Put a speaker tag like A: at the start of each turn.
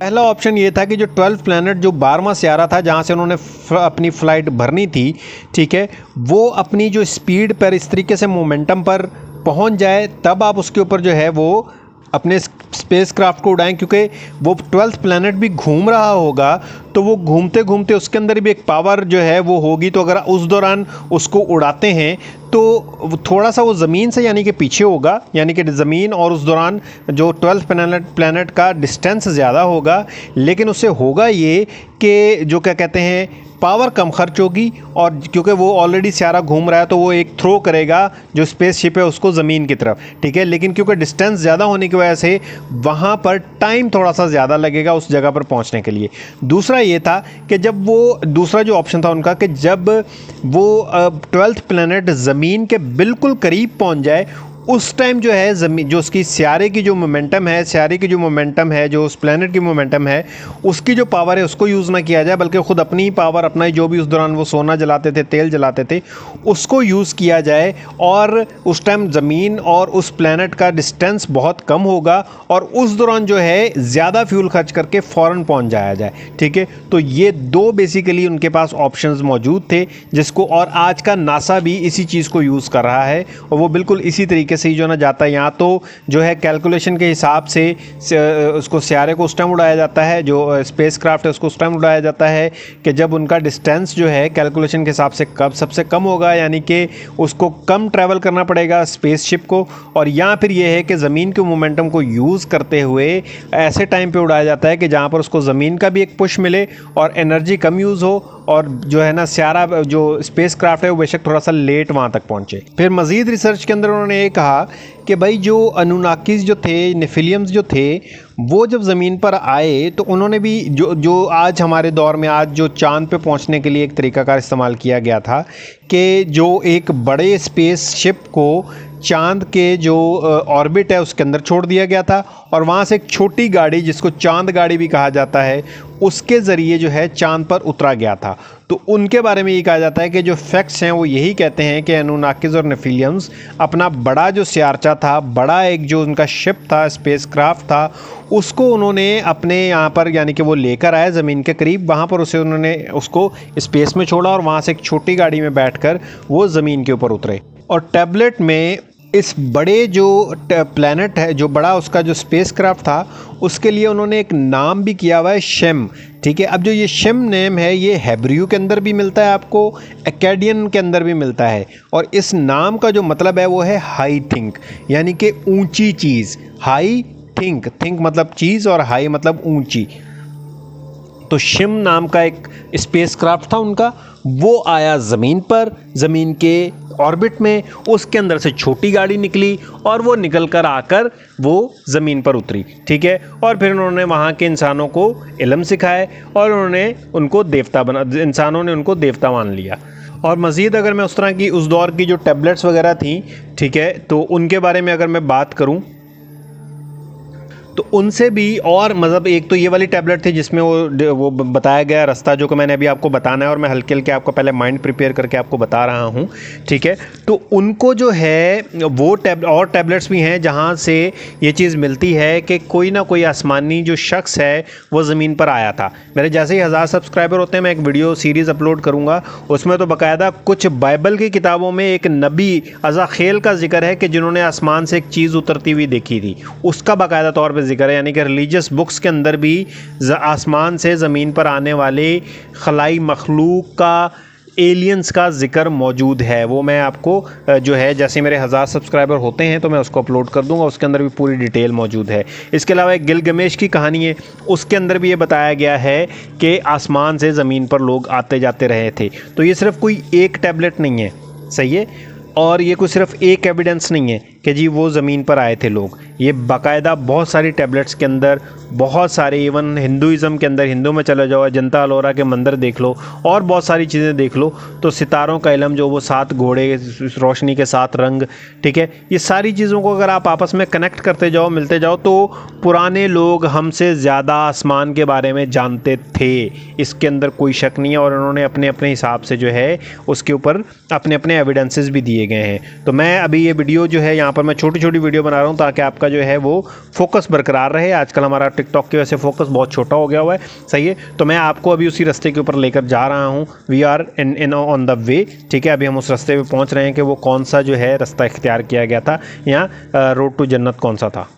A: पहला ऑप्शन ये था कि जो 12 प्लैनेट जो 12वां सियारा था जहाँ से उन्होंने अपनी फ़्लाइट भरनी थी, ठीक है, वो अपनी जो स्पीड पर इस तरीके से मोमेंटम पर पहुँच जाए तब आप उसके ऊपर जो है वो अपने स्पेस क्राफ्ट को उड़ाएं, क्योंकि वो 12th प्लैनेट भी घूम रहा होगा तो वो घूमते घूमते उसके अंदर भी एक पावर जो है वो होगी। तो अगर उस दौरान उसको उड़ाते हैं तो थोड़ा सा वो ज़मीन से यानी कि पीछे होगा, यानी कि ज़मीन और उस दौरान जो 12th प्लैनेट का डिस्टेंस ज़्यादा होगा, लेकिन उससे होगा ये कि जो क्या कहते हैं पावर कम खर्च होगी, और क्योंकि वो ऑलरेडी सियारा घूम रहा है तो वो एक थ्रो करेगा जो स्पेसशिप है उसको ज़मीन की तरफ, ठीक है। लेकिन क्योंकि डिस्टेंस ज़्यादा होने की वजह से वहाँ पर टाइम थोड़ा सा ज़्यादा लगेगा उस जगह पर पहुँचने के लिए। दूसरा ये था कि जब वो दूसरा जो ऑप्शन था उनका कि जब वो 12th प्लैनेट ज़मीन के बिल्कुल करीब पहुँच जाए उस टाइम जो है ज़मीन जो उसकी सियारे की जो मोमेंटम है, सियारे की जो मोमेंटम है, जो उस प्लैनेट की मोमेंटम है, उसकी जो पावर है उसको यूज़ ना किया जाए, बल्कि ख़ुद अपनी ही पावर, अपना ही जो भी उस दौरान वो सोना जलाते थे, तेल जलाते थे, उसको यूज़ किया जाए। और उस टाइम ज़मीन और उस प्लैनेट का डिस्टेंस बहुत कम होगा और उस दौरान जो है ज़्यादा फ्यूल खर्च करके फ़ौरन पहुँच जाया जाए, ठीक है। तो ये दो बेसिकली उनके पास ऑप्शंस मौजूद थे जिसको, और आज का नासा भी इसी चीज़ को यूज़ कर रहा है और वो बिल्कुल इसी तरीके से ही जो ना जाता है। यहाँ तो जो है कैलकुलेशन के हिसाब से उसको सियारे को उस टाइम उड़ाया जाता है, जो स्पेस क्राफ्ट है उसको उस टाइम उड़ाया जाता है कि जब उनका डिस्टेंस जो है कैलकुलेशन के हिसाब से कब सबसे कम होगा, यानी कि उसको कम ट्रैवल करना पड़ेगा स्पेसशिप को, और या फिर ये है कि ज़मीन के मोमेंटम को यूज़ करते हुए ऐसे टाइम पे उड़ाया जाता है कि जहाँ पर उसको ज़मीन का भी एक पुश मिले और एनर्जी कम यूज़ हो, और जो है ना सियारा जो स्पेस क्राफ्ट है वो बेशक थोड़ा सा लेट वहाँ तक पहुँचे। फिर मज़ीद रिसर्च के अंदर उन्होंने ये कहा कि भाई जो अनुनाकिस जो थे, नेफिलियम्स जो थे, वो जब ज़मीन पर आए तो उन्होंने भी जो आज हमारे दौर में आज जो चाँद पे पहुंचने के लिए एक तरीक़ाकार इस्तेमाल किया गया था कि जो एक बड़े स्पेसशिप को चाँद के जो ऑर्बिट है उसके अंदर छोड़ दिया गया था, और वहाँ से एक छोटी गाड़ी जिसको चाँद गाड़ी भी कहा जाता है उसके ज़रिए जो है चाँद पर उतरा गया था। तो उनके बारे में ये कहा जाता है कि जो फैक्ट्स हैं वो यही कहते हैं कि अनुनाकिस और नेफिलियम्स अपना बड़ा जो सियारचा था, बड़ा एक जो उनका शिप था, स्पेस क्राफ्ट था, उसको उन्होंने अपने यहाँ पर यानी कि वो लेकर आए ज़मीन के करीब, वहाँ पर उसे उन्होंने उसको स्पेस में छोड़ा और वहाँ से एक छोटी गाड़ी में बैठकर वो ज़मीन के ऊपर उतरे। और टैबलेट में इस बड़े जो प्लैनेट है, जो बड़ा उसका जो स्पेस क्राफ्ट था, उसके लिए उन्होंने एक नाम भी किया हुआ है, शेम, ठीक है। अब जो ये शेम नेम है ये हेब्रियू के अंदर भी मिलता है, आपको एक्काडियन के अंदर भी मिलता है, और इस नाम का जो मतलब है वो है हाई थिंक, यानी कि ऊंची चीज़। हाई थिंक, थिंक मतलब चीज़ और हाई मतलब ऊंची। तो शिम नाम का एक स्पेस क्राफ्ट था उनका, वो आया ज़मीन पर, ज़मीन के ऑर्बिट में, उसके अंदर से छोटी गाड़ी निकली और वो निकल कर आकर वो ज़मीन पर उतरी, ठीक है। और फिर उन्होंने वहाँ के इंसानों को इल्म सिखाए और उन्होंने उनको देवता बना, इंसानों ने उनको देवता मान लिया। और मज़ीद अगर मैं उस तरह की उस दौर की जो टैबलेट्स वगैरह थी, ठीक है, तो उनके बारे में अगर मैं बात करूँ तो उनसे भी, और मतलब एक तो ये वाली टैबलेट थी जिसमें वो बताया गया रास्ता जो कि मैंने अभी आपको बताना है, और मैं हल्के हल्के आपको पहले माइंड प्रिपेयर करके आपको बता रहा हूँ, ठीक है। तो उनको जो है वो और टैबलेट्स भी हैं जहाँ से ये चीज़ मिलती है कि कोई ना कोई आसमानी जो शख्स है वो ज़मीन पर आया था। मेरे जैसे ही 1000 सब्सक्राइबर होते हैं मैं एक वीडियो सीरीज़ अपलोड करूँगा, उसमें तो बाकायदा कुछ बाइबल की किताबों में एक नबी अज़ाखेल का जिक्र है कि जिन्होंने आसमान से एक चीज़ उतरती हुई देखी थी, उसका बाकायदा तौर पर जिक्र है, यानी कि रिलीजियस बुक्स के अंदर भी आसमान से ज़मीन पर आने वाले खलाई मखलूक का, एलियंस का जिक्र मौजूद है। वो मैं आपको जो है जैसे मेरे 1000 सब्सक्राइबर होते हैं तो मैं उसको अपलोड कर दूंगा, उसके अंदर भी पूरी डिटेल मौजूद है। इसके अलावा एक गिलगमेश की कहानी है, उसके अंदर भी ये बताया गया है कि आसमान से ज़मीन पर लोग आते जाते रहे थे। तो ये सिर्फ कोई एक टैबलेट नहीं है, सही है, और ये कोई सिर्फ एक एविडेंस नहीं है कि जी वो ज़मीन पर आए थे लोग। ये बाकायदा बहुत सारी टैबलेट्स के अंदर, बहुत सारे, इवन हिंदुज़म के अंदर, हिंदू में चले जाओ, अजंता अलोरा के मंदिर देख लो और बहुत सारी चीज़ें देख लो, तो सितारों का इल्म जो वो 7 घोड़े, रोशनी के 7 रंग, ठीक है, ये सारी चीज़ों को अगर आप आपस में कनेक्ट करते जाओ, मिलते जाओ, तो पुराने लोग हमसे ज़्यादा आसमान के बारे में जानते थे, इसके अंदर कोई शक नहीं है। और उन्होंने अपने अपने हिसाब से जो है उसके ऊपर अपने अपने एविडेंसेस भी दिए गए हैं। तो मैं अभी ये वीडियो जो है यहाँ यहाँ पर मैं छोटी छोटी वीडियो बना रहा हूँ ताकि आपका जो है वो फोकस बरकरार रहे। आजकल हमारा टिकटॉक की वजह से फोकस बहुत छोटा हो गया हुआ है, सही है। तो मैं आपको अभी उसी रास्ते के ऊपर लेकर जा रहा हूँ। We are in on the way, ठीक है। अभी हम उस रास्ते पे पहुँच रहे हैं कि वो कौन सा जो है रास्ता इख्तियार किया गया था, यहाँ रोड टू जन्नत कौन सा था।